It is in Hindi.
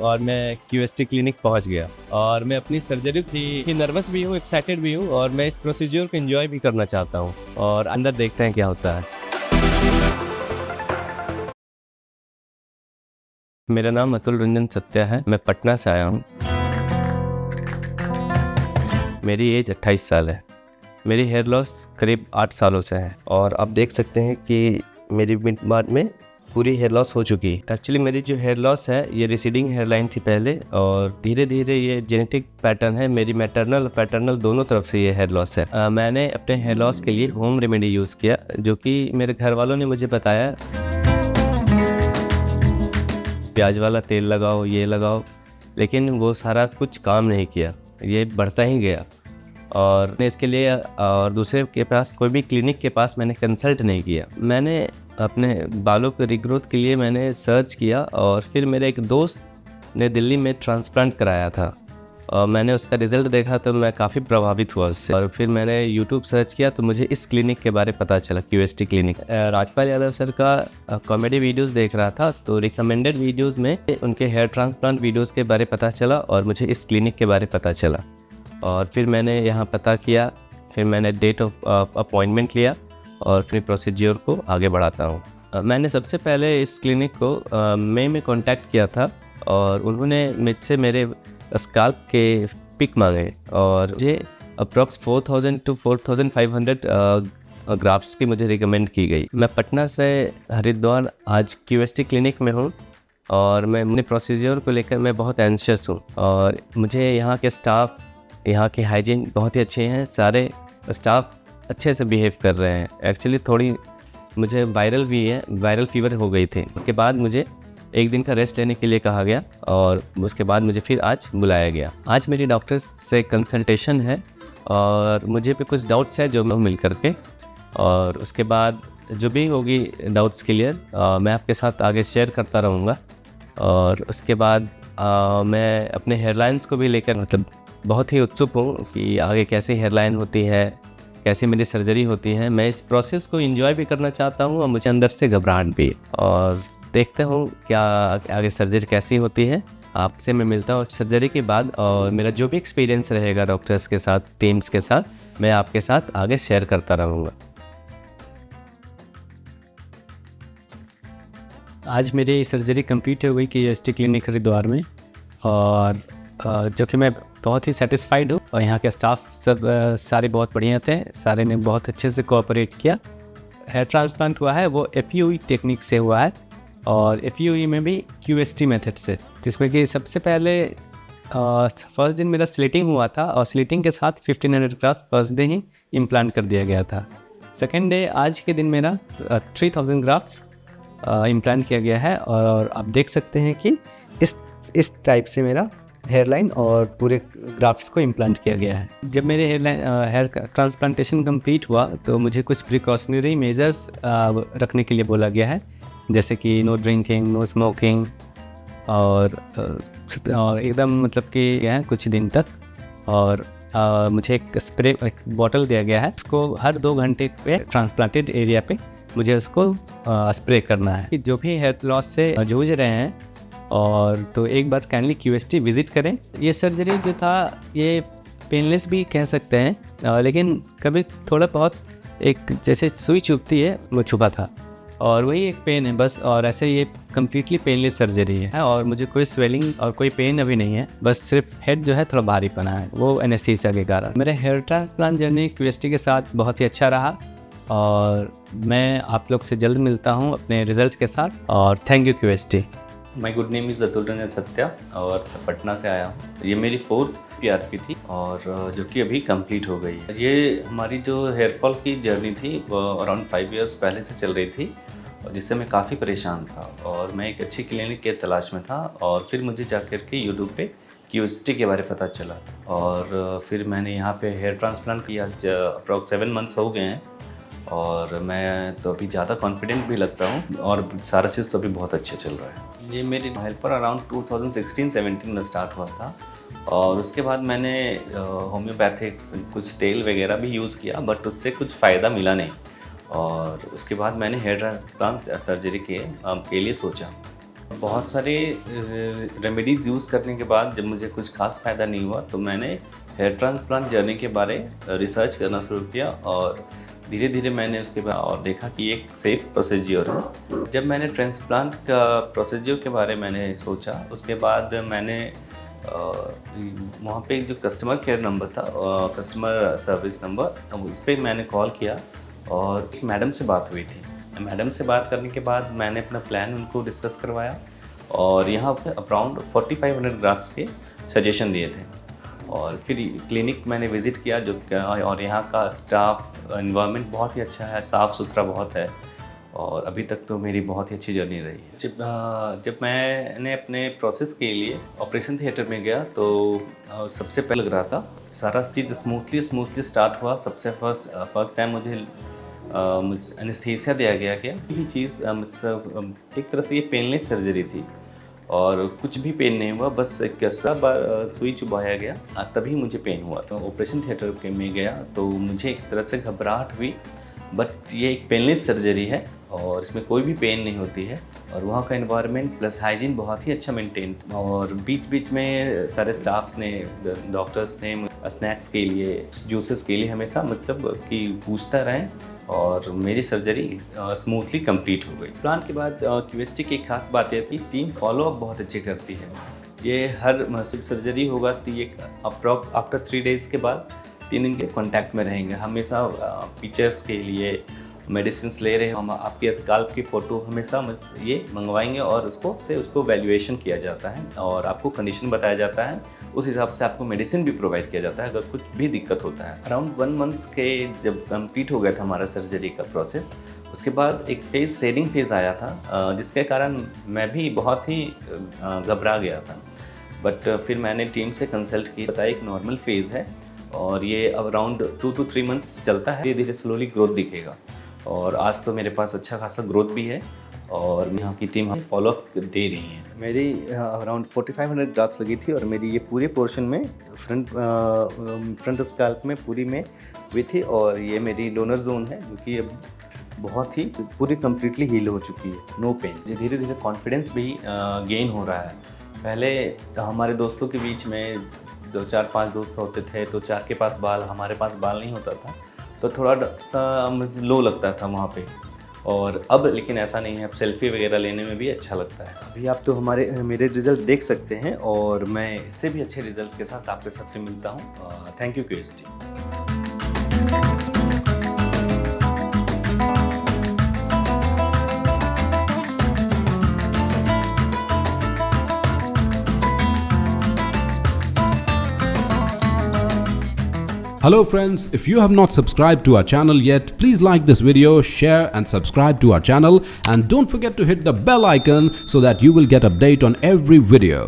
और मैं क्यूएसटी क्लिनिक पहुंच गया और मैं अपनी सर्जरी थी नर्वस भी हूँ, एक्साइटेड भी हूँ और मैं इस प्रोसीजर को एंजॉय भी करना चाहता हूँ और अंदर देखते हैं क्या होता है। मेरा नाम अतुल रंजन सत्या है, मैं पटना से आया हूँ। मेरी एज 28 साल है। मेरी हेयर लॉस करीब 8 सालों से है और आप देख सकते हैं कि मेरी मिड बार में पूरी हेयर लॉस हो चुकी है। एक्चुअली मेरी जो हेयर लॉस है ये रिसीडिंग हेयर लाइन थी पहले और धीरे धीरे ये जेनेटिक पैटर्न है, मेरी मैटरनल और पैटर्नल दोनों तरफ से ये हेयर लॉस है। मैंने अपने हेयर लॉस के लिए होम रेमेडी यूज़ किया जो कि मेरे घर वालों ने मुझे बताया, प्याज वाला तेल लगाओ, ये लगाओ, लेकिन वो सारा कुछ काम नहीं किया, ये बढ़ता ही गया। और इसके लिए और दूसरे के पास कोई भी क्लिनिक के पास मैंने कंसल्ट नहीं किया। मैंने अपने बालों के रिग्रोथ के लिए मैंने सर्च किया और फिर मेरे एक दोस्त ने दिल्ली में ट्रांसप्लांट कराया था और मैंने उसका रिज़ल्ट देखा तो मैं काफ़ी प्रभावित हुआ उससे। और फिर मैंने यूट्यूब सर्च किया तो मुझे इस क्लिनिक के बारे पता चला, क्यूएसटी क्लिनिक। राजपाल यादव सर का कॉमेडी वीडियोस देख रहा था तो रिकमेंडेड वीडियोस में उनके हेयर ट्रांसप्लांट वीडियोस के बारे पता चला और मुझे इस क्लिनिक के बारे पता चला और फिर मैंने यहाँ पता किया, फिर मैंने डेट ऑफ अपॉइंटमेंट लिया और फिर प्रोसीजर को आगे बढ़ाता हूँ। मैंने सबसे पहले इस क्लिनिक को मई में कांटेक्ट किया था और उन्होंने मुझसे मेरे स्काल्प के पिक मांगे और मुझे अप्रॉक्स 4000 to 4500 ग्राफ्स की मुझे रिकमेंड की गई। मैं पटना से हरिद्वार आज क्यूएसटी क्लिनिक में हूँ और मैं अपने प्रोसीजर को लेकर मैं बहुत एंशियस हूँ और मुझे यहाँ के स्टाफ, यहाँ के हाइजीन बहुत ही अच्छे हैं, सारे स्टाफ अच्छे से बिहेव कर रहे हैं। एक्चुअली थोड़ी मुझे वायरल फीवर हो गई थी, उसके बाद मुझे एक दिन का रेस्ट लेने के लिए कहा गया और उसके बाद मुझे फिर आज बुलाया गया। आज मेरी डॉक्टर से कंसल्टेशन है और मुझे भी कुछ डाउट्स है जो मैं मिल करके, और उसके बाद जो भी होगी डाउट्स क्लियर मैं आपके साथ आगे शेयर करता रहूँगा। और उसके बाद मैं अपने हेयरलाइंस को भी लेकर मतलब बहुत ही उत्सुक हूँ कि आगे कैसी हेयरलाइन होती है, कैसी मेरी सर्जरी होती है। मैं इस प्रोसेस को एंजॉय भी करना चाहता हूँ और मुझे अंदर से घबराहट भी है और देखते हूँ क्या आगे सर्जरी कैसी होती है। आपसे मैं मिलता हूँ सर्जरी के बाद और मेरा जो भी एक्सपीरियंस रहेगा डॉक्टर्स के साथ, टीम्स के साथ, मैं आपके साथ आगे शेयर करता रहूँगा। आज मेरी सर्जरी कंप्लीट हो गई क्यूएसटी क्लिनिक हरिद्वार में और जो कि मैं बहुत ही सेटिस्फाइड हूँ और यहाँ के स्टाफ सब सारे बहुत बढ़िया थे, सारे ने बहुत अच्छे से कोऑपरेट किया। हेयर ट्रांसप्लांट हुआ है वो एफयूई टेक्निक से हुआ है और एफयूई में भी क्यूएसटी मेथड से, जिसमें कि सबसे पहले फर्स्ट दिन मेरा स्लिटिंग हुआ था और स्लिटिंग के साथ 1500 ग्राफ्ट फर्स्ट डे ही इम्प्लांट कर दिया गया था। सेकेंड डे आज के दिन मेरा 3000 ग्राफ्ट्स इम्प्लांट किया गया है और आप देख सकते हैं कि इस टाइप से मेरा हेयरलाइन और पूरे ग्राफ्ट्स को इम्प्लांट किया गया है। जब मेरे हेयर ट्रांसप्लांटेशन कंप्लीट हुआ तो मुझे कुछ प्रिकॉशनरी मेजर्स रखने के लिए बोला गया है, जैसे कि नो ड्रिंकिंग, नो स्मोकिंग और एकदम मतलब कि है कुछ दिन तक। और मुझे एक बॉटल दिया गया है, उसको हर 2 घंटे पे ट्रांसप्लांटेड एरिया पे मुझे उसको स्प्रे करना है। जो भी हेयर लॉस से जूझ रहे हैं और तो एक बार काइंडली क्यूएसटी विज़िट करें। ये सर्जरी जो था ये पेनलेस भी कह सकते हैं, लेकिन कभी थोड़ा बहुत एक जैसे सुई चुभती है वो छुपा था और वही एक पेन है बस, और ऐसे ये कम्प्लीटली पेनलेस सर्जरी है और मुझे कोई स्वेलिंग और कोई पेन अभी नहीं है, बस सिर्फ हेड जो है थोड़ा भारी पना है, वो एनेस्थीसिया के कारण। मेरे हेयर ट्रांसप्लांट जर्नी क्यूएसटी के साथ बहुत ही अच्छा रहा और मैं आप लोग से जल्द मिलता हूँ अपने रिजल्ट के साथ और thank you क्यूएसटी। My good name is Atul Ranjan Satya और पटना से आया हूँ। ये मेरी 4th PRP थी और जो कि अभी कंप्लीट हो गई है। ये हमारी जो हेयर फॉल की जर्नी थी वो अराउंड 5 इयर्स पहले से चल रही थी और जिससे मैं काफ़ी परेशान था और मैं एक अच्छी क्लिनिक के तलाश में था और फिर मुझे जाकर के यूट्यूब पे क्यूएसटी के बारे पता चला और फिर मैंने यहाँ पे हेयर ट्रांसप्लांट किया। अप्रॉक्स 7 मंथ्स हो गए हैं और मैं तो अभी ज़्यादा कॉन्फिडेंट भी लगता हूँ और सारा चीज़ तो अभी बहुत अच्छे चल रहा है। ये मेरी हेल्पर अराउंड 2016-17 में स्टार्ट हुआ था और उसके बाद मैंने होम्योपैथिक्स कुछ तेल वगैरह भी यूज़ किया बट उससे कुछ फ़ायदा मिला नहीं और उसके बाद मैंने हेयर ट्रांसप्लांट सर्जरी के लिए सोचा बहुत सारे रेमेडीज़ यूज़ करने के बाद जब मुझे कुछ खास फ़ायदा नहीं हुआ तो मैंने हेयर ट्रांसप्लांट जर्नी के बारे रिसर्च करना शुरू किया और धीरे धीरे मैंने उसके बाद और देखा कि एक सेफ़ प्रोसीजर है। जब मैंने ट्रांसप्लांट का प्रोसीजर के बारे मैंने सोचा उसके बाद मैंने वहाँ पे जो कस्टमर केयर नंबर था, कस्टमर सर्विस नंबर, उस पर मैंने कॉल किया और एक मैडम से बात हुई थी। मैडम से बात करने के बाद मैंने अपना प्लान उनको डिस्कस करवाया और यहाँ पे अराउंड 4500 ग्राफ्स के सजेशन दिए थे और फिर क्लिनिक मैंने विज़िट किया जो और यहाँ का स्टाफ एनवायरनमेंट बहुत ही अच्छा है, साफ़ सुथरा बहुत है और अभी तक तो मेरी बहुत ही अच्छी जर्नी रही है। जब मैंने अपने प्रोसेस के लिए ऑपरेशन थिएटर में गया तो सबसे पहले लग रहा था सारा चीज़ स्मूथली स्टार्ट हुआ। सबसे फर्स्ट टाइम मुझे एनेस्थीसिया दिया गया ये चीज़ एक तरह से ये पेनलेस सर्जरी थी और कुछ भी पेन नहीं हुआ, बस एक कैसा सुई चुभाया गया तभी मुझे पेन हुआ। तो ऑपरेशन थिएटर में गया तो मुझे एक तरह से घबराहट हुई, बट ये एक पेनलेस सर्जरी है और इसमें कोई भी पेन नहीं होती है और वहाँ का एनवायरनमेंट प्लस हाइजीन बहुत ही अच्छा मेंटेन और बीच में सारे स्टाफ्स ने, डॉक्टर्स ने स्नैक्स के लिए, जूसेस के लिए हमेशा मतलब कि पूछता रहें और मेरी सर्जरी स्मूथली कंप्लीट हो गई। प्लान के बाद क्यूएसटी की एक खास बात यह थी टीम फॉलोअप बहुत अच्छी करती है। ये हर सर्जरी होगा तो ये अप्रॉक्स आफ्टर 3 डेज़ के बाद 3 दिन के कॉन्टैक्ट में रहेंगे। हमेशा पिक्चर्स के लिए मेडिसिन ले रहे हैं हम, आपके स्काल्प की फ़ोटो हमेशा ये मंगवाएंगे और उसको वैल्यूएशन किया जाता है और आपको कंडीशन बताया जाता है, उस हिसाब से आपको मेडिसिन भी प्रोवाइड किया जाता है अगर कुछ भी दिक्कत होता है। अराउंड 1 मंथ के जब कंप्लीट हो गया था हमारा सर्जरी का प्रोसेस, उसके बाद एक शेडिंग फेज़ आया था जिसके कारण मैं भी बहुत ही घबरा गया था, बट फिर मैंने टीम से कंसल्ट की, बताया एक नॉर्मल फेज़ है और ये अराउंड 2 to 3 मंथ्स चलता है, धीरे धीरे स्लोली ग्रोथ दिखेगा और आज तो मेरे पास अच्छा खासा ग्रोथ भी है और यहाँ की टीम हमें फॉलोअप दे रही है। मेरी अराउंड 4500 ग्राफ्स लगी थी और मेरी ये पूरे पोर्शन में फ्रंट स्काल्प में पूरी में हुई थी और ये मेरी डोनर जोन है जो कि अब बहुत ही पूरी कम्प्लीटली हील हो चुकी है, नो पेन। धीरे धीरे कॉन्फिडेंस भी गेन हो रहा है। पहले हमारे दोस्तों के बीच में 2 4 5 दोस्त होते थे तो 4 के पास बाल, हमारे पास बाल नहीं होता था तो थोड़ा सा लो लगता था वहाँ पे और अब लेकिन ऐसा नहीं है, अब सेल्फी वगैरह लेने में भी अच्छा लगता है। अभी आप तो मेरे रिज़ल्ट देख सकते हैं और मैं इससे भी अच्छे रिज़ल्ट्स के साथ आपके साथ मिलता हूँ। Thank you क्यूएसटी। Hello friends, if you have not subscribed to our channel yet, please like this video, share and subscribe to our channel and don't forget to hit the bell icon so that you will get update on every video.